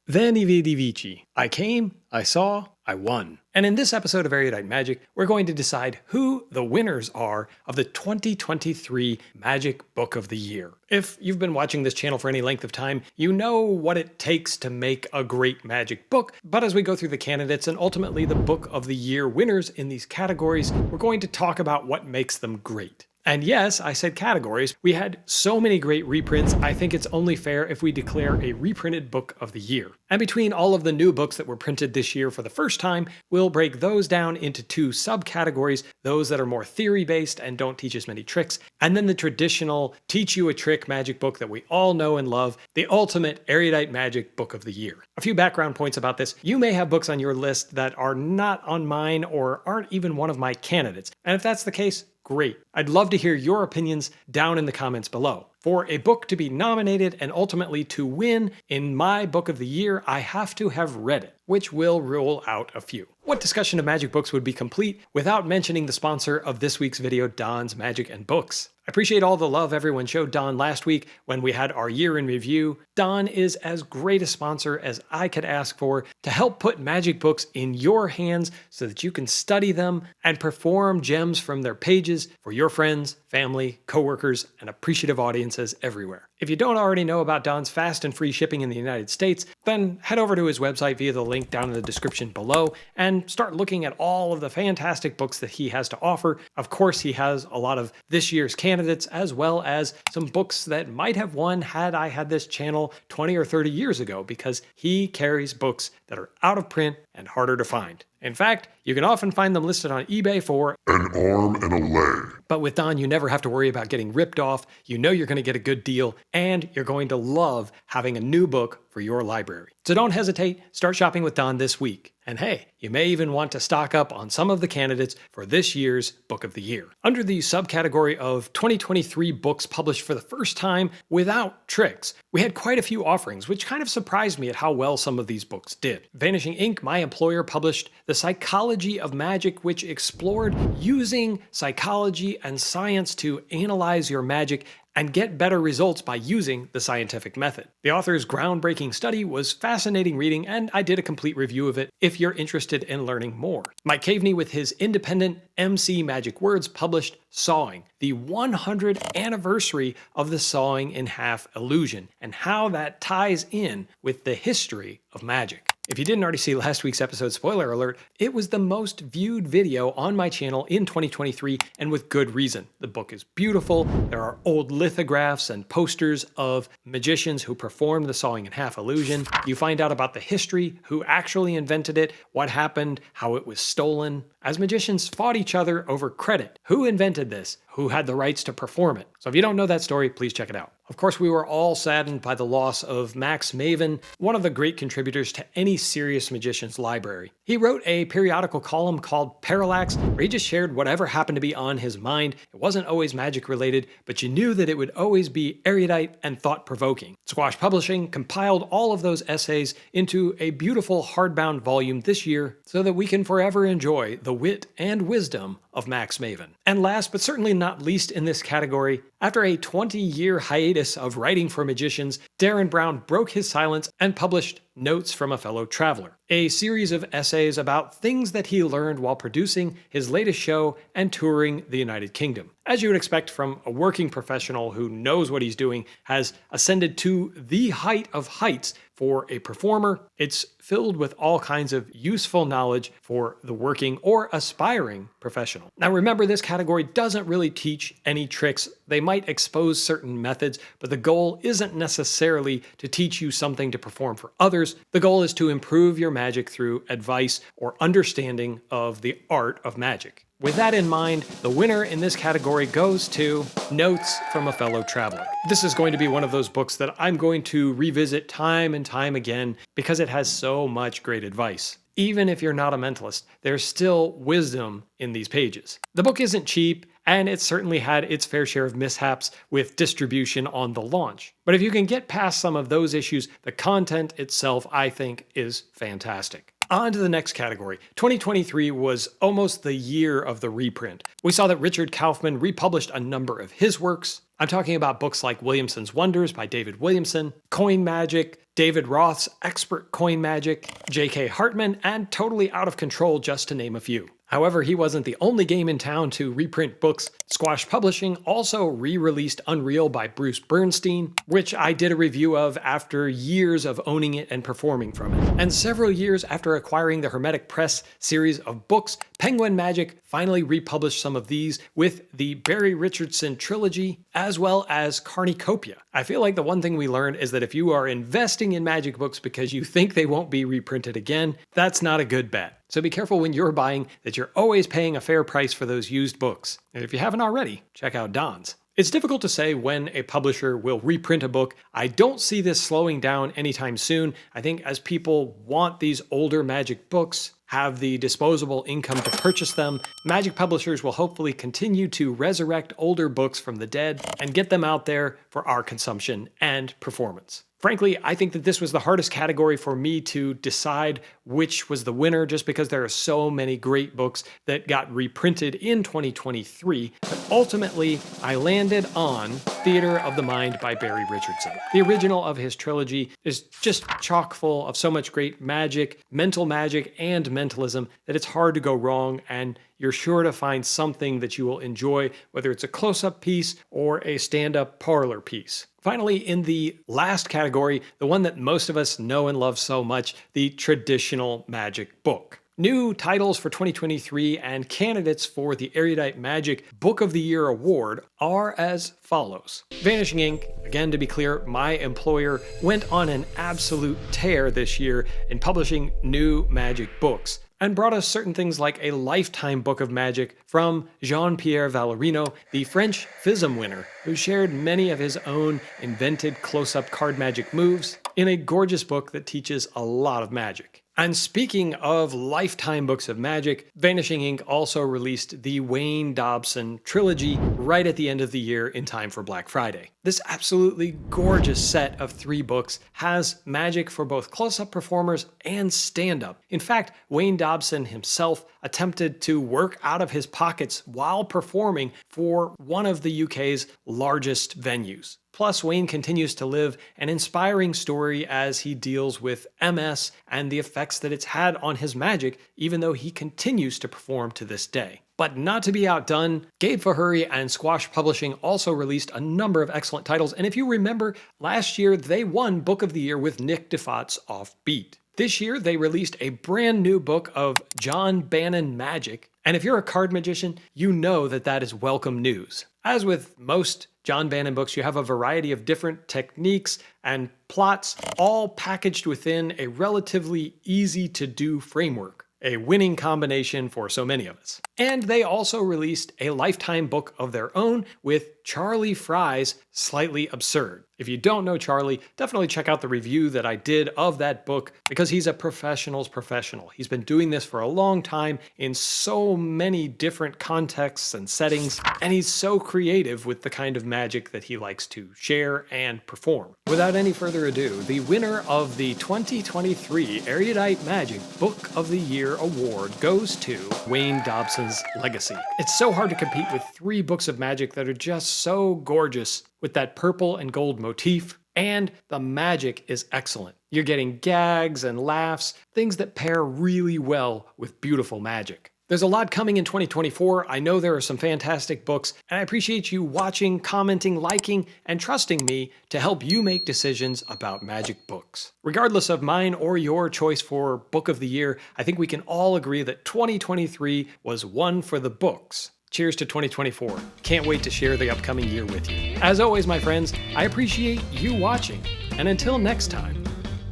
Veni vidi vici. I came, I saw, I won. And in this episode of Erudite Magic, we're going to decide who the winners are of the 2023 Magic Book of the Year. If you've been watching this channel for any length of time, you know what it takes to make a great Magic book. But as we go through the candidates and ultimately the Book of the Year winners in these categories, we're going to talk about what makes them great. And yes, I said categories. We had so many great reprints, I think it's only fair if we declare a reprinted book of the year. And between all of the new books that were printed this year for the first time, we'll break those down into two subcategories, those that are more theory-based and don't teach as many tricks, and then the traditional teach you a trick magic book that we all know and love, the ultimate Erudite Magic Book of the Year. A few background points about this. You may have books on your list that are not on mine or aren't even one of my candidates. And if that's the case, great. I'd love to hear your opinions down in the comments below. For a book to be nominated and ultimately to win in my book of the year, I have to have read it, which will rule out a few. What discussion of magic books would be complete without mentioning the sponsor of this week's video, Don's Magic and Books? I appreciate all the love everyone showed Don last week when we had our year in review. Don is as great a sponsor as I could ask for to help put magic books in your hands so that you can study them and perform gems from their pages for your friends, family, coworkers, and appreciative audiences everywhere. If you don't already know about Don's fast and free shipping in the United States, then head over to his website via the link down in the description below and start looking at all of the fantastic books that he has to offer. Of course, he has a lot of this year's candidates as well as some books that might have won had I had this channel 20 or 30 years ago, because he carries books that are out of print and harder to find. In fact, you can often find them listed on eBay for an arm and a leg. But with Don, you never have to worry about getting ripped off. You know you're going to get a good deal, and you're going to love having a new book for your library. So don't hesitate, start shopping with Don this week. And hey, you may even want to stock up on some of the candidates for this year's Book of the Year. Under the subcategory of 2023 books published for the first time without tricks, we had quite a few offerings, which kind of surprised me at how well some of these books did. Vanishing Ink, my employer, published The Psychology of Magic, which explored using psychology and science to analyze your magic and get better results by using the scientific method. The author's groundbreaking study was fascinating reading, and I did a complete review of it if you're interested in learning more. Mike Caveney, with his independent MC Magic Words, published Sawing, the 100th anniversary of the sawing in half illusion, and how that ties in with the history of magic. If you didn't already see last week's episode, spoiler alert, it was the most viewed video on my channel in 2023, and with good reason. The book is beautiful, there are old lithographs and posters of magicians who performed the sawing in half illusion. You find out about the history, who actually invented it, what happened, how it was stolen, as magicians fought each other over credit. Who invented this? Who had the rights to perform it? So if you don't know that story, please check it out. Of course, we were all saddened by the loss of Max Maven, one of the great contributors to any serious magician's library. He wrote a periodical column called Parallax, where he just shared whatever happened to be on his mind. It wasn't always magic related, but you knew that it would always be erudite and thought-provoking. Squash Publishing compiled all of those essays into a beautiful hardbound volume this year so that we can forever enjoy the wit and wisdom of Max Maven. And last but certainly not least in this category, after a 20-year hiatus of writing for magicians, Darren Brown broke his silence and published Notes from a Fellow Traveler, a series of essays about things that he learned while producing his latest show and touring the United Kingdom. As you would expect from a working professional who knows what he's doing, has ascended to the height of heights for a performer, it's filled with all kinds of useful knowledge for the working or aspiring professional. Now remember, this category doesn't really teach any tricks. They might expose certain methods, but the goal isn't necessarily to teach you something to perform for others. The goal is to improve your magic through advice or understanding of the art of magic. With that in mind, the winner in this category goes to Notes from a Fellow Traveler. This is going to be one of those books that I'm going to revisit time and time again because it has so much great advice. Even if you're not a mentalist, there's still wisdom in these pages. The book isn't cheap, and it certainly had its fair share of mishaps with distribution on the launch. But if you can get past some of those issues, the content itself, I think, is fantastic. On to the next category. 2023 was almost the year of the reprint. We saw that Richard Kaufman republished a number of his works. I'm talking about books like Williamson's Wonders by David Williamson, Coin Magic, David Roth's Expert Coin Magic, J.K. Hartman, and Totally Out of Control, just to name a few. However, he wasn't the only game in town to reprint books. Squash Publishing also re-released Unreal by Bruce Bernstein, which I did a review of after years of owning it and performing from it. And several years after acquiring the Hermetic Press series of books, Penguin Magic finally republished some of these with the Barry Richardson trilogy, as well as Carnicopia. I feel like the one thing we learned is that if you are investing in magic books because you think they won't be reprinted again, that's not a good bet. So be careful when you're buying that you're always paying a fair price for those used books. And if you haven't already, check out Don's. It's difficult to say when a publisher will reprint a book. I don't see this slowing down anytime soon. I think as people want these older magic books, have the disposable income to purchase them, magic publishers will hopefully continue to resurrect older books from the dead and get them out there for our consumption and performance. Frankly, I think that this was the hardest category for me to decide which was the winner, just because there are so many great books that got reprinted in 2023. But ultimately, I landed on Theater of the Mind by Barry Richardson. The original of his trilogy is just chock full of so much great magic, and mentalism that it's hard to go wrong, and you're sure to find something that you will enjoy, whether it's a close-up piece or a stand-up parlor piece. Finally, in the last category, the one that most of us know and love so much, the traditional magic book. New titles for 2023 and candidates for the Erudite Magic Book of the Year Award are as follows. Vanishing Ink, again to be clear, my employer, went on an absolute tear this year in publishing new magic books, and brought us certain things like a lifetime book of magic from Jean-Pierre Vallerino, the French FISM winner, who shared many of his own invented close-up card magic moves in a gorgeous book that teaches a lot of magic. And speaking of lifetime books of magic, Vanishing Ink also released the Wayne Dobson trilogy right at the end of the year in time for Black Friday. This absolutely gorgeous set of 3 books has magic for both close-up performers and stand-up. In fact, Wayne Dobson himself attempted to work out of his pockets while performing for one of the UK's largest venues. Plus, Wayne continues to live an inspiring story as he deals with MS and the effects that it's had on his magic, even though he continues to perform to this day. But not to be outdone, Gabe Fahuri and Squash Publishing also released a number of excellent titles, and if you remember, last year they won Book of the Year with Nick DeFott's Offbeat. This year, they released a brand new book of John Bannon magic, and if you're a card magician, you know that that is welcome news. As with most John Bannon books, you have a variety of different techniques and plots, all packaged within a relatively easy-to-do framework. A winning combination for so many of us. And they also released a lifetime book of their own with Charlie Fry's Slightly Absurd. If you don't know Charlie, definitely check out the review that I did of that book, because he's a professional's professional. He's been doing this for a long time in so many different contexts and settings, and he's so creative with the kind of magic that he likes to share and perform. Without any further ado, the winner of the 2023 Erudite Magic Book of the Year Award goes to Wayne Dobson's Legacy. It's so hard to compete with 3 books of magic that are just so gorgeous with that purple and gold motif, and the magic is excellent. You're getting gags and laughs, things that pair really well with beautiful magic. There's a lot coming in 2024. I know there are some fantastic books, and I appreciate you watching, commenting, liking, and trusting me to help you make decisions about magic books. Regardless of mine or your choice for Book of the Year, I think we can all agree that 2023 was one for the books. Cheers to 2024. Can't wait to share the upcoming year with you. As always, my friends, I appreciate you watching, and until next time,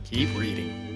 keep reading.